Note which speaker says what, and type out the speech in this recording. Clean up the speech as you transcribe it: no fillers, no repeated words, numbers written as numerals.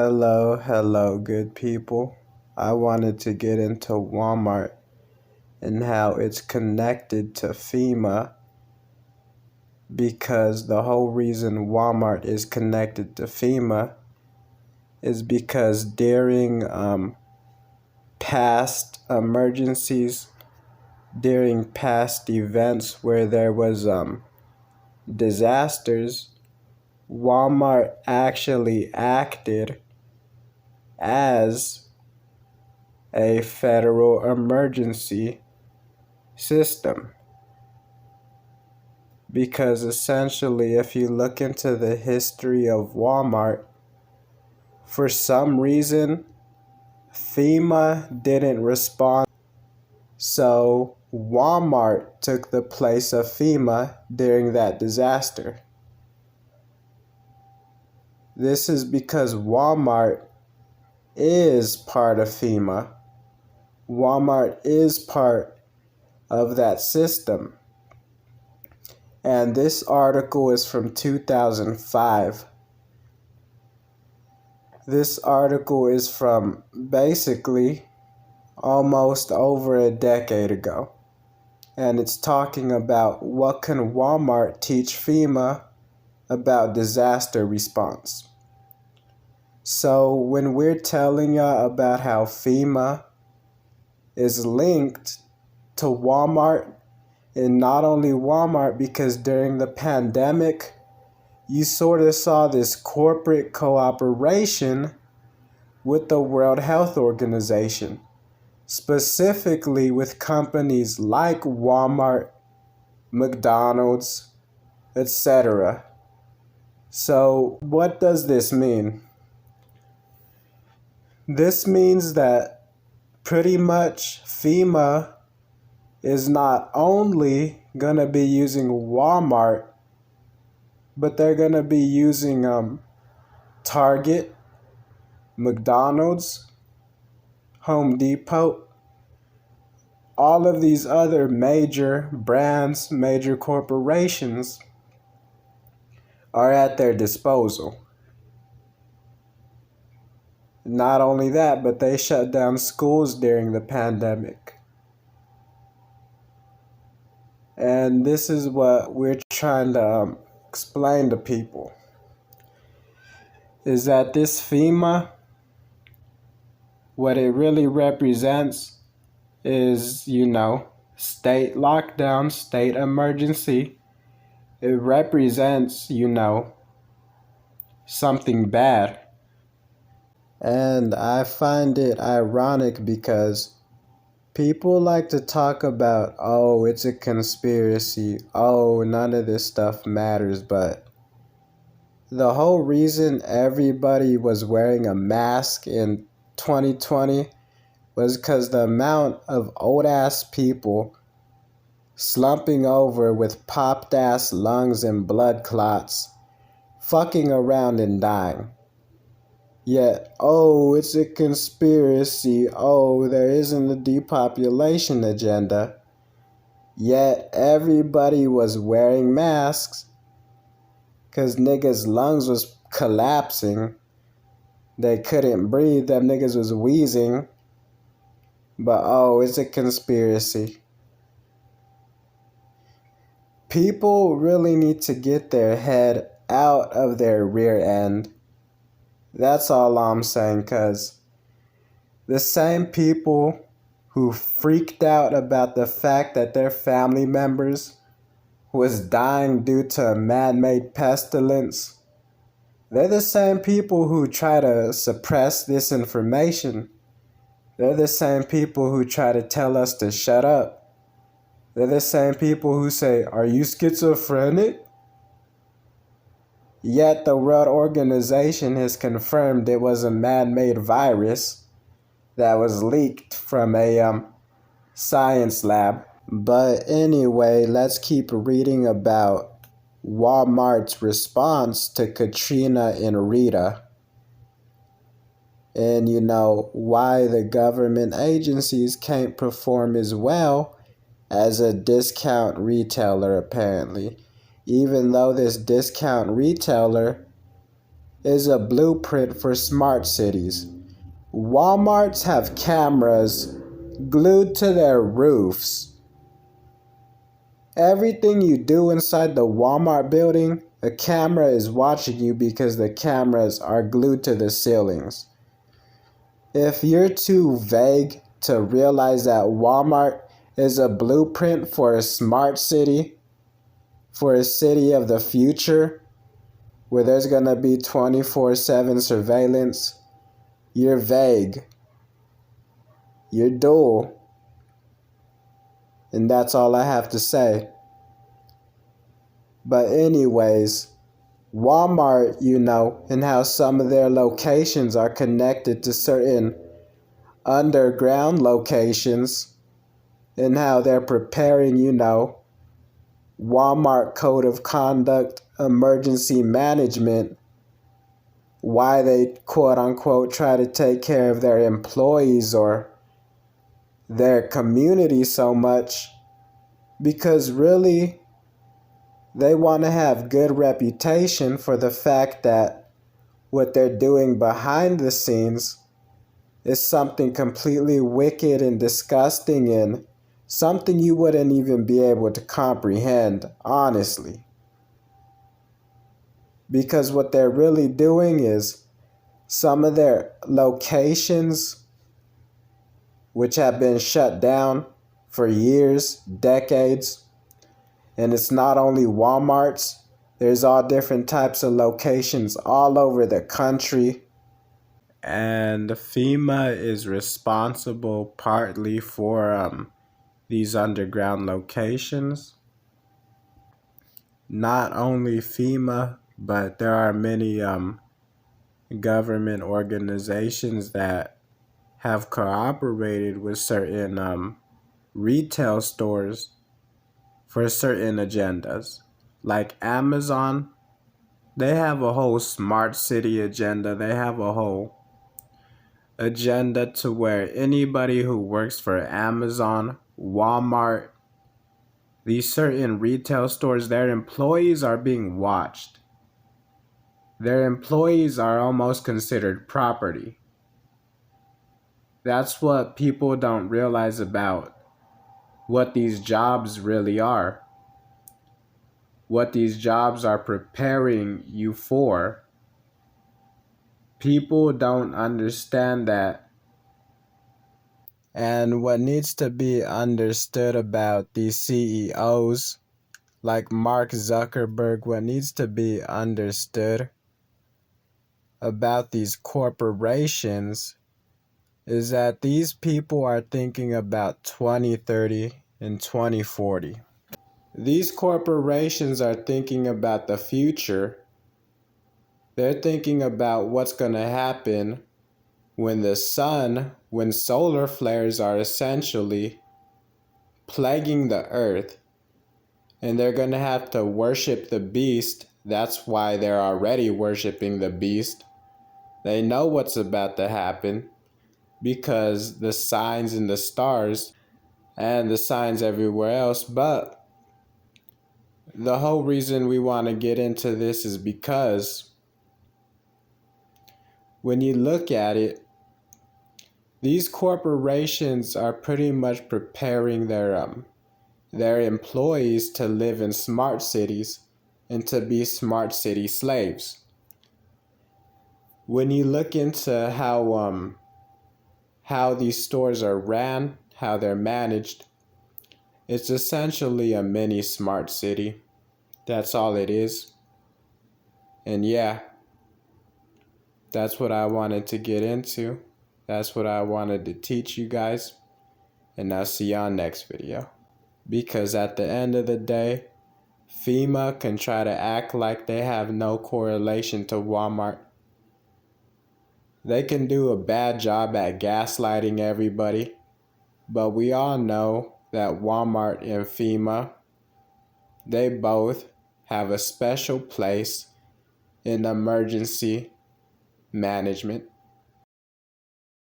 Speaker 1: Hello, good people. I wanted to get into Walmart and how it's connected to Fema because the whole reason Walmart is connected to Fema is because during past emergencies, during past events where there was disasters, Walmart actually acted as a federal emergency system. Because essentially, if you look into the history of Walmart, for some reason, FEMA didn't respond. So Walmart took the place of FEMA during that disaster. This is because Walmart is part of FEMA. Walmart is part of that system. And this article is from 2005. This article is from basically almost over a decade ago. And it's talking about what can Walmart teach FEMA about disaster response. So when we're telling y'all about how FEMA is linked to Walmart, and not only Walmart, because during the pandemic, you sort of saw this corporate cooperation with the World Health Organization, specifically with companies like Walmart, McDonald's, etc. So what does this mean? This means that pretty much FEMA is not only going to be using Walmart, but they're going to be using Target, McDonald's, Home Depot, all of these other major brands, major corporations are at their disposal. Not only that, but they shut down schools during the pandemic. And this is what we're trying to explain to people, is that this FEMA, what it really represents is, state lockdown, state emergency. It represents, something bad. And I find it ironic because people like to talk about, oh, it's a conspiracy, oh, none of this stuff matters, but the whole reason everybody was wearing a mask in 2020 was because the amount of old-ass people slumping over with popped-ass lungs and blood clots, fucking around and dying. Yet, oh, it's a conspiracy. Oh, there isn't a depopulation agenda. Yet, everybody was wearing masks because niggas' lungs was collapsing. They couldn't breathe. Them niggas was wheezing. But, oh, it's a conspiracy. People really need to get their head out of their rear end. That's all I'm saying, because the same people who freaked out about the fact that their family members was dying due to a man-made pestilence, they're the same people who try to suppress this information. They're the same people who try to tell us to shut up. They're the same people who say, "Are you schizophrenic?" Yet the World Organization has confirmed it was a man-made virus that was leaked from a science lab. But anyway, let's keep reading about Walmart's response to Katrina and Rita. And why the government agencies can't perform as well as a discount retailer apparently. Even though this discount retailer is a blueprint for smart cities. Walmarts have cameras glued to their roofs. Everything you do inside the Walmart building, a camera is watching you because the cameras are glued to the ceilings. If you're too vague to realize that Walmart is a blueprint for a smart city, for a city of the future, where there's gonna be 24/7 surveillance, you're vague. You're dull. And that's all I have to say. But anyways, Walmart, and how some of their locations are connected to certain underground locations, and how they're preparing, Walmart Code of Conduct emergency management, why they quote unquote try to take care of their employees or their community so much, because really they want to have good reputation for the fact that what they're doing behind the scenes is something completely wicked and disgusting and something you wouldn't even be able to comprehend, honestly. Because what they're really doing is some of their locations, which have been shut down for years, decades, and it's not only Walmarts, there's all different types of locations all over the country. And FEMA is responsible partly for these underground locations. Not only FEMA, but there are many government organizations that have cooperated with certain retail stores for certain agendas. Like Amazon, they have a whole smart city agenda. They have a whole agenda to where anybody who works for Amazon, Walmart, these certain retail stores, their employees are being watched. Their employees are almost considered property. That's what people don't realize about what these jobs really are. What these jobs are preparing you for. People don't understand that. And what needs to be understood about these CEOs, like Mark Zuckerberg, what needs to be understood about these corporations is that these people are thinking about 2030 and 2040. These corporations are thinking about the future. They're thinking about what's going to happen when when solar flares are essentially plaguing the earth, and they're going to have to worship the beast. That's why they're already worshiping the beast. They know what's about to happen because the signs in the stars and the signs everywhere else. But the whole reason we want to get into this is because when you look at it, these corporations are pretty much preparing their employees to live in smart cities and to be smart city slaves. When you look into how these stores are ran, how they're managed, it's essentially a mini smart city. That's all it is. And yeah, that's what I wanted to get into. That's what I wanted to teach you guys. And I'll see y'all next video. Because at the end of the day, FEMA can try to act like they have no correlation to Walmart. They can do a bad job at gaslighting everybody, but we all know that Walmart and FEMA, they both have a special place in emergency management.